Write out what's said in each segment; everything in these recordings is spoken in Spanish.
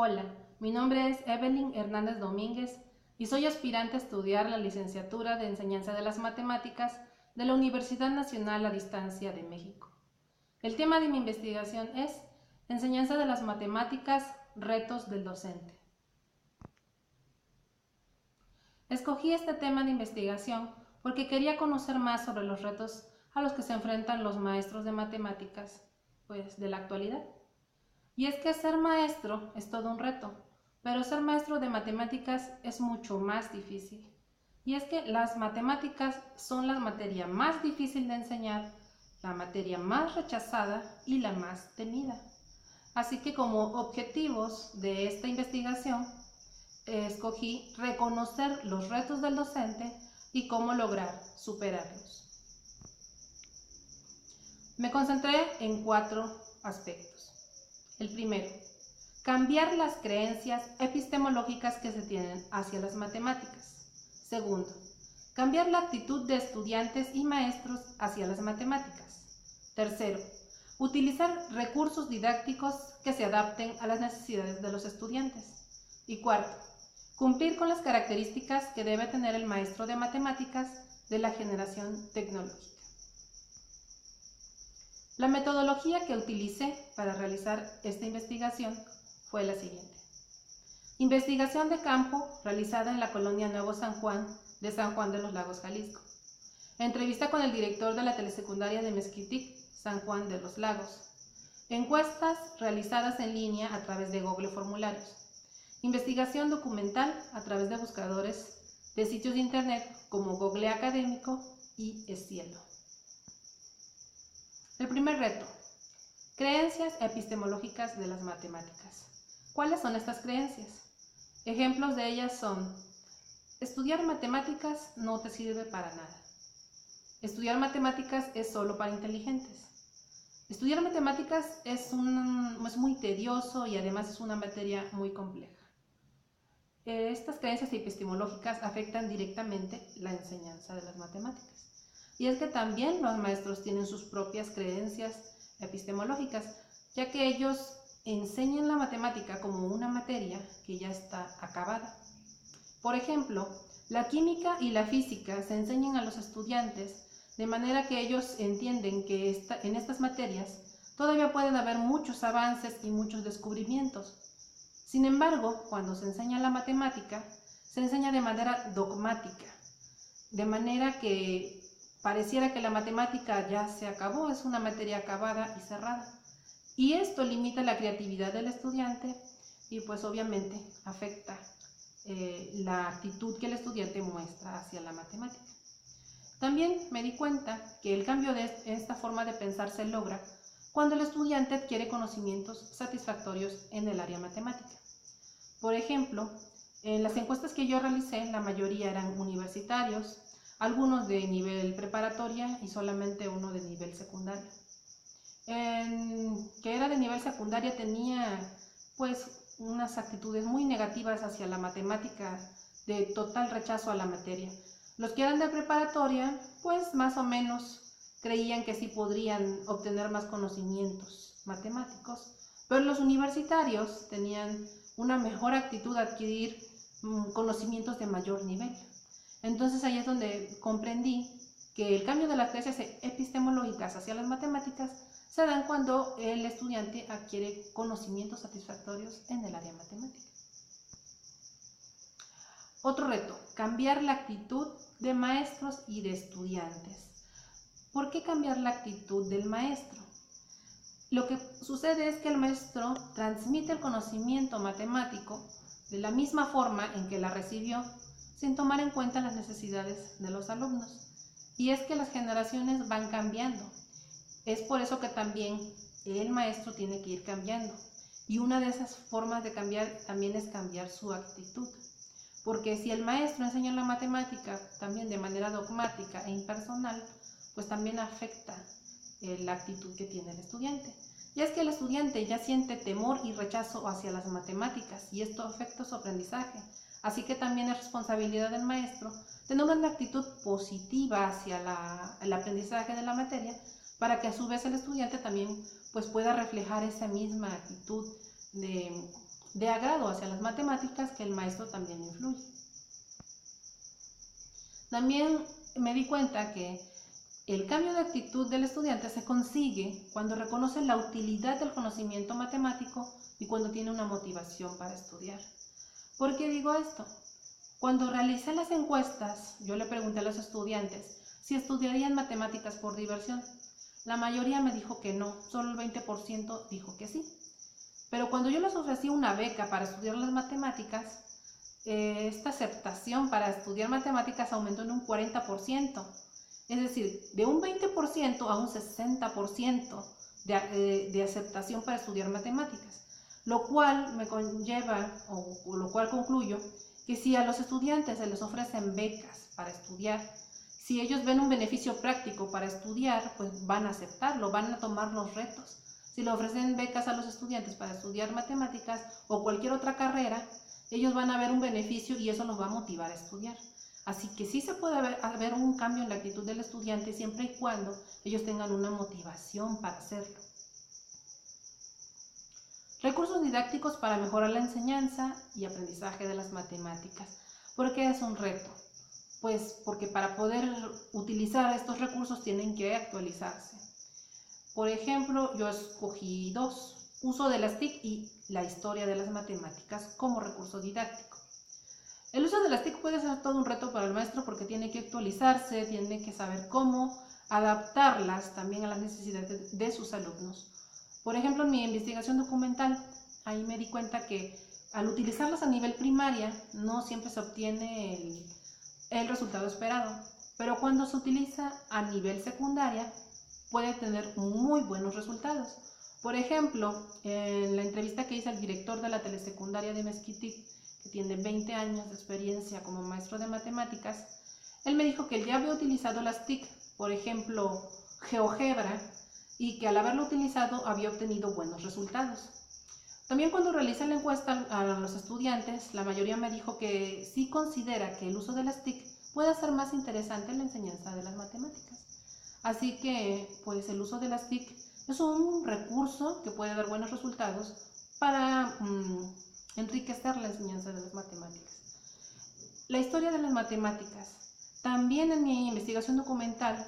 Hola, mi nombre es Evelyn Hernández Domínguez y soy aspirante a estudiar la licenciatura de Enseñanza de las Matemáticas de la Universidad Nacional a Distancia de México. El tema de mi investigación es Enseñanza de las Matemáticas, retos del docente. Escogí este tema de investigación porque quería conocer más sobre los retos a los que se enfrentan los maestros de matemáticas, de la actualidad. Y es que ser maestro es todo un reto, pero ser maestro de matemáticas es mucho más difícil. Y es que las matemáticas son la materia más difícil de enseñar, la materia más rechazada y la más temida. Así que como objetivos de esta investigación, escogí reconocer los retos del docente y cómo lograr superarlos. Me concentré en 4 aspectos. El primero, cambiar las creencias epistemológicas que se tienen hacia las matemáticas. Segundo, cambiar la actitud de estudiantes y maestros hacia las matemáticas. Tercero, utilizar recursos didácticos que se adapten a las necesidades de los estudiantes. Y cuarto, cumplir con las características que debe tener el maestro de matemáticas de la generación tecnológica. La metodología que utilicé para realizar esta investigación fue la siguiente. Investigación de campo realizada en la colonia Nuevo San Juan de San Juan de los Lagos, Jalisco. Entrevista con el director de la telesecundaria de Mezquitic, San Juan de los Lagos. Encuestas realizadas en línea a través de Google Formularios. Investigación documental a través de buscadores de sitios de internet como Google Académico y Escielo. El primer reto, creencias epistemológicas de las matemáticas. ¿Cuáles son estas creencias? Ejemplos de ellas son, estudiar matemáticas no te sirve para nada. Estudiar matemáticas es solo para inteligentes. Estudiar matemáticas es muy tedioso y además es una materia muy compleja. Estas creencias epistemológicas afectan directamente la enseñanza de las matemáticas. Y es que también los maestros tienen sus propias creencias epistemológicas, ya que ellos enseñan la matemática como una materia que ya está acabada. Por ejemplo, la química y la física se enseñan a los estudiantes de manera que ellos entienden que en estas materias todavía pueden haber muchos avances y muchos descubrimientos. Sin embargo, cuando se enseña la matemática, se enseña de manera dogmática, de manera que pareciera que la matemática ya se acabó, es una materia acabada y cerrada. Y esto limita la creatividad del estudiante y pues obviamente afecta la actitud que el estudiante muestra hacia la matemática. También me di cuenta que el cambio de esta forma de pensar se logra cuando el estudiante adquiere conocimientos satisfactorios en el área matemática. Por ejemplo, en las encuestas que yo realicé, la mayoría eran universitarios, algunos de nivel preparatoria y solamente uno de nivel secundario. Que era de nivel secundaria tenía pues unas actitudes muy negativas hacia la matemática, de total rechazo a la materia. Los que eran de preparatoria pues más o menos creían que sí podrían obtener más conocimientos matemáticos, pero los universitarios tenían una mejor actitud a adquirir conocimientos de mayor nivel. Entonces ahí es donde comprendí que el cambio de las creencias epistemológicas hacia las matemáticas se dan cuando el estudiante adquiere conocimientos satisfactorios en el área matemática. Otro reto, cambiar la actitud de maestros y de estudiantes. ¿Por qué cambiar la actitud del maestro? Lo que sucede es que el maestro transmite el conocimiento matemático de la misma forma en que la recibió, sin tomar en cuenta las necesidades de los alumnos. Y es que las generaciones van cambiando. Es por eso que también el maestro tiene que ir cambiando. Y una de esas formas de cambiar también es cambiar su actitud. Porque si el maestro enseña la matemática también de manera dogmática e impersonal, pues también afecta la actitud que tiene el estudiante. Y es que el estudiante ya siente temor y rechazo hacia las matemáticas y esto afecta su aprendizaje. Así que también es responsabilidad del maestro tener una actitud positiva hacia el aprendizaje de la materia para que a su vez el estudiante también pues, pueda reflejar esa misma actitud de de agrado hacia las matemáticas que el maestro también influye. También me di cuenta que el cambio de actitud del estudiante se consigue cuando reconoce la utilidad del conocimiento matemático y cuando tiene una motivación para estudiar. ¿Por qué digo esto? Cuando realicé las encuestas, yo le pregunté a los estudiantes si estudiarían matemáticas por diversión. La mayoría me dijo que no, solo el 20% dijo que sí. Pero cuando yo les ofrecí una beca para estudiar las matemáticas, esta aceptación para estudiar matemáticas aumentó en un 40%. Es decir, de un 20% a un 60% de aceptación para estudiar matemáticas, lo cual me conlleva, o lo cual concluyo, que si a los estudiantes se les ofrecen becas para estudiar, si ellos ven un beneficio práctico para estudiar, pues van a aceptarlo, van a tomar los retos. Si le ofrecen becas a los estudiantes para estudiar matemáticas o cualquier otra carrera, ellos van a ver un beneficio y eso los va a motivar a estudiar. Así que sí se puede haber un cambio en la actitud del estudiante siempre y cuando ellos tengan una motivación para hacerlo. Recursos didácticos para mejorar la enseñanza y aprendizaje de las matemáticas. ¿Por qué es un reto? Pues porque para poder utilizar estos recursos tienen que actualizarse. Por ejemplo, yo escogí dos: uso de las TIC y la historia de las matemáticas como recurso didáctico. El uso de las TIC puede ser todo un reto para el maestro porque tiene que actualizarse, tiene que saber cómo adaptarlas también a las necesidades de sus alumnos. Por ejemplo, en mi investigación documental, ahí me di cuenta que al utilizarlas a nivel primaria no siempre se obtiene el resultado esperado, pero cuando se utiliza a nivel secundaria puede tener muy buenos resultados. Por ejemplo, en la entrevista que hice al director de la telesecundaria de Mezquitic, que tiene 20 años de experiencia como maestro de matemáticas, él me dijo que él ya había utilizado las TIC, por ejemplo, GeoGebra, y que al haberlo utilizado había obtenido buenos resultados. También cuando realicé la encuesta a los estudiantes, la mayoría me dijo que sí considera que el uso de las TIC puede hacer más interesante la enseñanza de las matemáticas. Así que, pues el uso de las TIC es un recurso que puede dar buenos resultados para enriquecer la enseñanza de las matemáticas. La historia de las matemáticas. También en mi investigación documental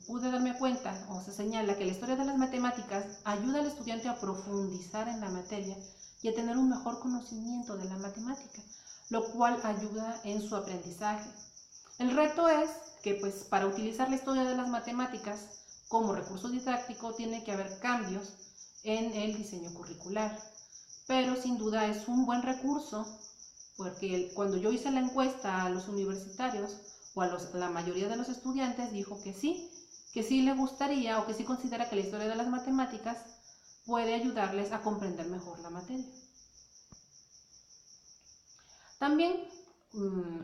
pude darme cuenta, o se señala, que la historia de las matemáticas ayuda al estudiante a profundizar en la materia y a tener un mejor conocimiento de la matemática, lo cual ayuda en su aprendizaje. El reto es que, pues, para utilizar la historia de las matemáticas como recurso didáctico tiene que haber cambios en el diseño curricular, pero sin duda es un buen recurso porque cuando yo hice la encuesta a los universitarios o a la mayoría de los estudiantes dijo que sí le gustaría o que sí considera que la historia de las matemáticas puede ayudarles a comprender mejor la materia. También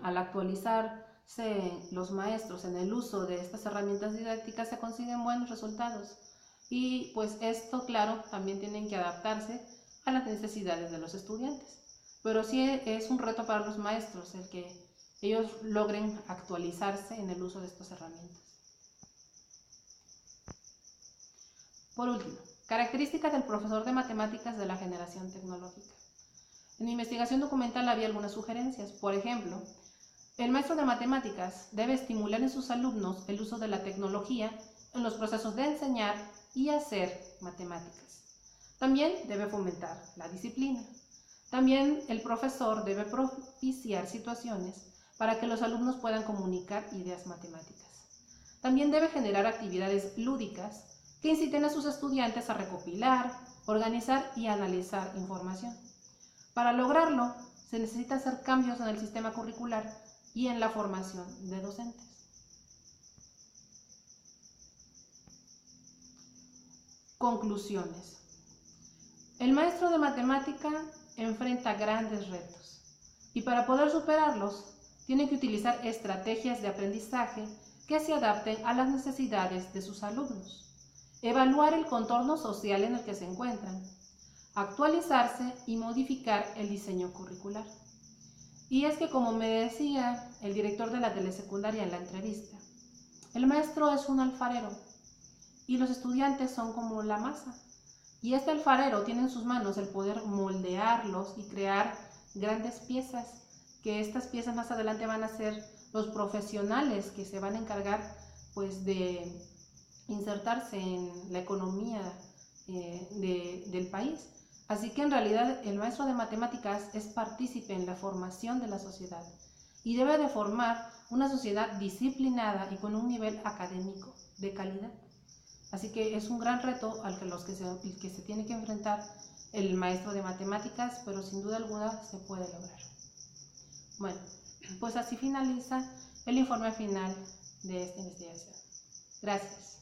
al actualizarse los maestros en el uso de estas herramientas didácticas se consiguen buenos resultados y pues esto, claro, también tienen que adaptarse a las necesidades de los estudiantes, pero sí es un reto para los maestros el que ellos logren actualizarse en el uso de estas herramientas. Por último, características del profesor de matemáticas de la generación tecnológica. En mi investigación documental había algunas sugerencias. Por ejemplo, el maestro de matemáticas debe estimular en sus alumnos el uso de la tecnología en los procesos de enseñar y hacer matemáticas. También debe fomentar la disciplina. También el profesor debe propiciar situaciones para que los alumnos puedan comunicar ideas matemáticas. También debe generar actividades lúdicas que inciten a sus estudiantes a recopilar, organizar y analizar información. Para lograrlo, se necesita hacer cambios en el sistema curricular y en la formación de docentes. Conclusiones. El maestro de matemática enfrenta grandes retos y para poder superarlos tiene que utilizar estrategias de aprendizaje que se adapten a las necesidades de sus alumnos, evaluar el contorno social en el que se encuentran, actualizarse y modificar el diseño curricular. Y es que, como me decía el director de la telesecundaria en la entrevista, el maestro es un alfarero y los estudiantes son como la masa. Y este alfarero tiene en sus manos el poder moldearlos y crear grandes piezas, que estas piezas más adelante van a ser los profesionales que se van a encargar pues de insertarse en la economía del país. Así que en realidad el maestro de matemáticas es partícipe en la formación de la sociedad y debe de formar una sociedad disciplinada y con un nivel académico de calidad. Así que es un gran reto al que se tiene que enfrentar el maestro de matemáticas, pero sin duda alguna se puede lograr. Bueno, pues así finaliza el informe final de esta investigación. Gracias.